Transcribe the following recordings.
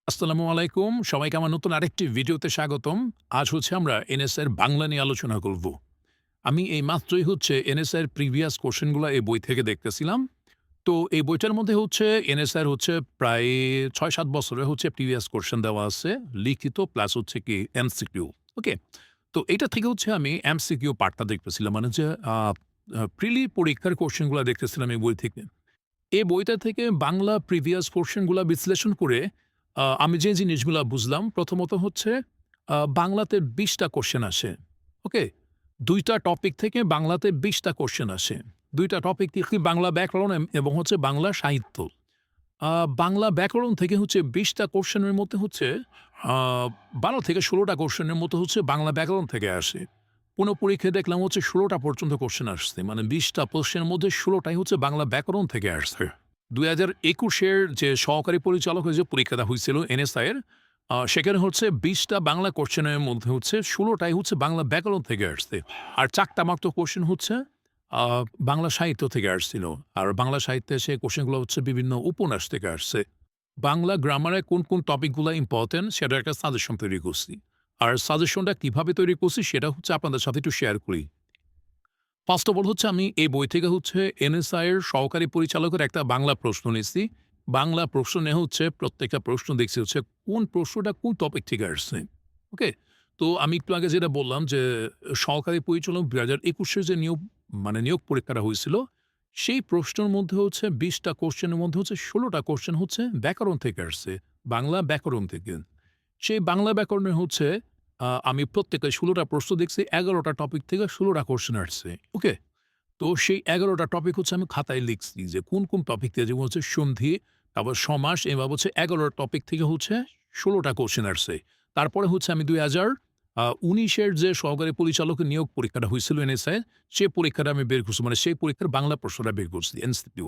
আসসালামু আলাইকুম। সবাইকে আমার নতুন আরেকটি ভিডিওতে স্বাগতম। আজ আমরা এনএসআই এর বাংলা নিয়ে আলোচনা করব। আমি এই মাত্রই এনএসআই এর প্রিভিয়াস কোয়েশ্চেন গুলা এই বই থেকে দেখতেছিলাম। তো এই বইটার মধ্যে এনএসআই এর প্রায় ৬-৭ বছরের প্রিভিয়াস কোয়েশ্চেন দেওয়া আছে, লিখিত প্লাস কি এমসিকিউ। ওকে? তো এটা থেকে আমি এমসিকিউ পার্টটা দেখতেছিলাম। মানে যে আ আ প্রিলি পরীক্ষার কোয়েশ্চেন গুলা দেখতেছিলাম এই বই থেকে। এই বইটা থেকে বাংলা প্রিভিয়াস পোরশন গুলা বিশ্লেষণ করে আমি যে জিনিসগুলা বুঝলাম, প্রথমত বাংলাতে ২০ টা কোয়েশ্চেন আসে। ওকে? ২ টা টপিক থেকে বাংলাতে ২০ টা কোয়েশ্চেন আসে। ২ টা টপিক থেকে বাংলা ব্যাকরণ এবং বাংলা সাহিত্য। আ বাংলা ব্যাকরণ থেকে ২০ টা কোয়েশ্চেনের মধ্যে আ ১২ থেকে ১৬ টা কোয়েশ্চেনের মতো বাংলা ব্যাকরণ থেকে আসে। কোনো পরীক্ষায় দেখলাম ১৬ টা পর্যন্ত কোয়েশ্চেন আসছে। মানে ২০ টা প্রশ্নের মধ্যে ১৬ টাই বাংলা ব্যাকরণ থেকে আসছে। ২০২১ এর যে সহকারী পরিচালকের যে পরীক্ষাটা হইছিল এনএসআই এর, সেখানে ২০ টা বাংলা কোয়েশ্চেনের মধ্যে ১৬ টাই বাংলা ব্যাকরণ থেকে আসছে। আর ৪ টা মাত্র কোয়েশ্চেন আ বাংলা সাহিত্য থেকে আসছিল। আর বাংলা সাহিত্যে সে কোয়েশ্চেনগুলো বিভিন্ন উপন্যাস থেকে আসছে। বাংলা গ্রামারে কোন টপিকগুলা ইম্পোর্টেন্ট সেটার একটা সাজেশন তৈরি করছি। আর সাজেশনটা কিভাবে তৈরি করছি সেটা আপনাদের সাথে একটু শেয়ার করি। ফার্স্ট অফ অল আমি এই বই থেকে এনএসআই এর সহকারী পরিচালকের একটা বাংলা প্রশ্ন নিছি। বাংলা প্রশ্ন নিয়ে প্রত্যেকটা প্রশ্ন দেখছি কোন প্রশ্নটা কোন টপিক থেকে আসছে। ওকে? তো আমি একটু আগে যেটা বললাম যে সহকারী পরিচালক ২০২১ এর যে নিয়োগ পরীক্ষাটা হয়েছিল, সেই প্রশ্নের মধ্যে ২০ টা কোয়েশ্চেনের মধ্যে ১৬ টা কোয়েশ্চেন ব্যাকরণ থেকে আসছে। বাংলা ব্যাকরণ থেকে। সেই বাংলা ব্যাকরণে আমি প্রত্যেকটা ১৬ টা প্রশ্ন দেখছি, ১১ টা টপিক থেকে ১৬ টা কোয়েশ্চেন আসছে। ওকে? তো সেই ১১ টা টপিক আমি খাতায় লিখছি যে কোন টপিক থেকে, যেমন সন্ধি, তারপর সমাস, এভাবে ১১ টা টপিক থেকে ১৬ টা কোয়েশ্চেন আসছে। তারপরে আমি ২০১৯ এর যে সহকারী পরিচালকের নিয়োগ পরীক্ষাটা হয়েছিল এনএসআই, সে পরীক্ষাটা আমি বের করছি। মানে সেই পরীক্ষার বাংলা প্রশ্নটা বের করছি এমসিকিউ।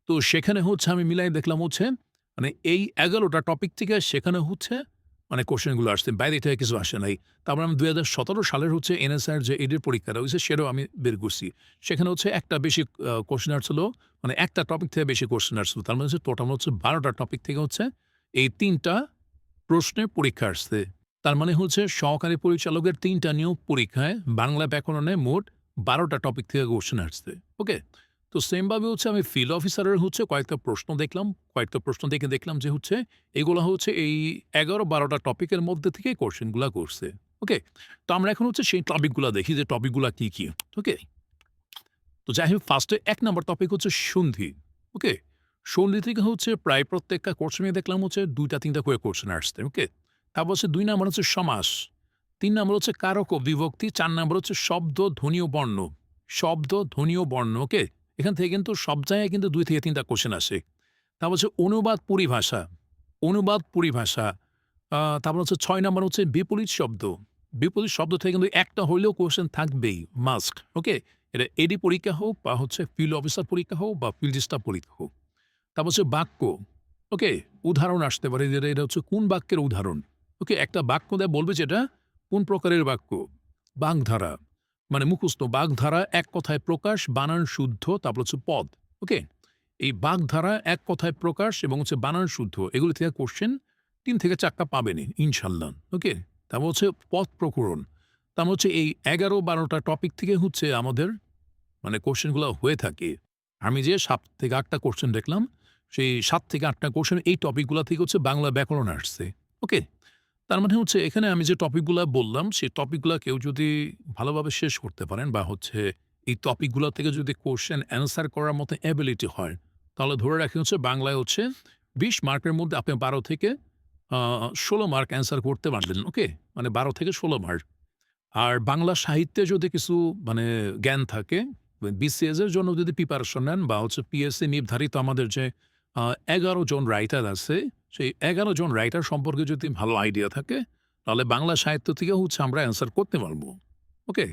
তো সেখানে আমি মিলাই দেখলাম মানে এই ১১ টা টপিক থেকে সেখানে মানে কোয়েশ্চেনগুলো আসছে। বাইরে থেকে কিছু আসে নাই। তারপর আমি ২০১৭ সালের এনএসআই এর যে এডের পরীক্ষাটা হইছে সেটাও আমি বের করছি। সেখানে একটা বেশি কোয়েশ্চেন আসছিল, মানে একটা টপিক থেকে বেশি কোয়েশ্চেন আসছিল। তার মানে টোটাল ১২ টা টপিক থেকে এই ৩ টা প্রশ্নের পরীক্ষা আসছে। তার মানে সহকারী পরিচালকের ৩ টা নিয়োগ পরীক্ষায় বাংলা ব্যাকরণে মোট ১২ টা টপিক থেকে কোয়েশ্চেন আসছে। ওকে? তো সেম ভাবে আমি ফিল্ড অফিসারের কয়েকটা প্রশ্ন দেখলাম। কয়েকটা প্রশ্ন দেখে দেখলাম যে এগুলা এই ১১-১২ টা টপিকের মধ্যে থেকে কোয়েশ্চেন গুলা করছে। ওকে? তো আমরা এখন সেই টপিকগুলা দেখি যে টপিকগুলা কি? ওকে? তো যাই হোক, ফার্স্ট এ ১ নাম্বার টপিক সন্ধি। ওকে? সন্ধি থেকে প্রায় প্রত্যেকটা কোয়েশ্চেনে দেখলাম ২ টা ৩ টা করে কোয়েশ্চেন আসছে। ওকে? তারপর ২ নাম্বার সমাস। ৩ নাম্বার কারক ও বিভক্তি। ৪ নাম্বার শব্দ, ধ্বনি ও বর্ণ। শব্দ, ধ্বনি ও বর্ণ। ওকে? এখান থেকে কিন্তু সব জায়গায় ২ থেকে ৩ টা কোয়েশ্চেন আসে। তারপর অনুবাদ পরিভাষা। অনুবাদ পরিভাষা। তারপর ৬ নাম্বার বিপরীত শব্দ। বিপরীত শব্দ থেকে কিন্তু একটা হইলেও কোয়েশ্চেন থাকবেই, মাস্ট। ওকে? এটা এডি পরীক্ষা হোক বা ফিল্ড অফিসার পরীক্ষা হোক বা ফিল্ড স্টাফ পরীক্ষা হোক। তারপর বাক্য। ওকে? উদাহরণ আসতে পারে যে এটা কোন বাক্যের উদাহরণ। ওকে? একটা বাক্য দিয়ে বলবে যে এটা কোন প্রকারের বাক্য। বাগধারা, মানে মুখস্থ। বাগধারা এক কথায় প্রকাশ, বানান শুদ্ধ, তারপর পদ। ওকে? এই বাগধারা এক কথায় প্রকাশ এবং বানান শুদ্ধ, এগুলি থেকে কোয়েশ্চেন ৩ থেকে ৪ টা পাবেনই ইনশাল্লাহ। ওকে? তারপর পথ প্রকরণ। তারপর এই ১১-১২ টা টপিক থেকে আমাদের মানে কোয়েশ্চেনগুলো হয়ে থাকে। আমি যে ৭ থেকে ৮ টা কোয়েশ্চেন দেখলাম, সেই ৭ থেকে ৮ টা কোয়েশ্চেন এই টপিকগুলা থেকে বাংলা ব্যাকরণ আসছে। ওকে? তার মানে এখানে আমি যে টপিকগুলা বললাম, সেই টপিকগুলা কেউ যদি ভালোভাবে শেষ করতে পারেন বা এই টপিকগুলা থেকে যদি কোয়েশ্চেন অ্যান্সার করার মতো এবিলিটি হয়, তাহলে ধরে রাখি বাংলায় ২০ মার্কের মধ্যে আপনি ১২ থেকে ১৬ মার্ক অ্যান্সার করতে পারলেন। ওকে? মানে ১২ থেকে ১৬ মার্ক। আর বাংলা সাহিত্যে যদি কিছু মানে জ্ঞান থাকে, বিসিএস এর জন্য যদি প্রিপারেশন নেন বা পিএসসি নির্ধারিত আমাদের যে ১১ জন রাইটার আছে, সেই ১১ জন রাইটার সম্পর্কে যদি ভালো আইডিয়া থাকে, তাহলে বাংলা সাহিত্য থেকে আমরা অ্যান্সার করতে পারব। ওকে?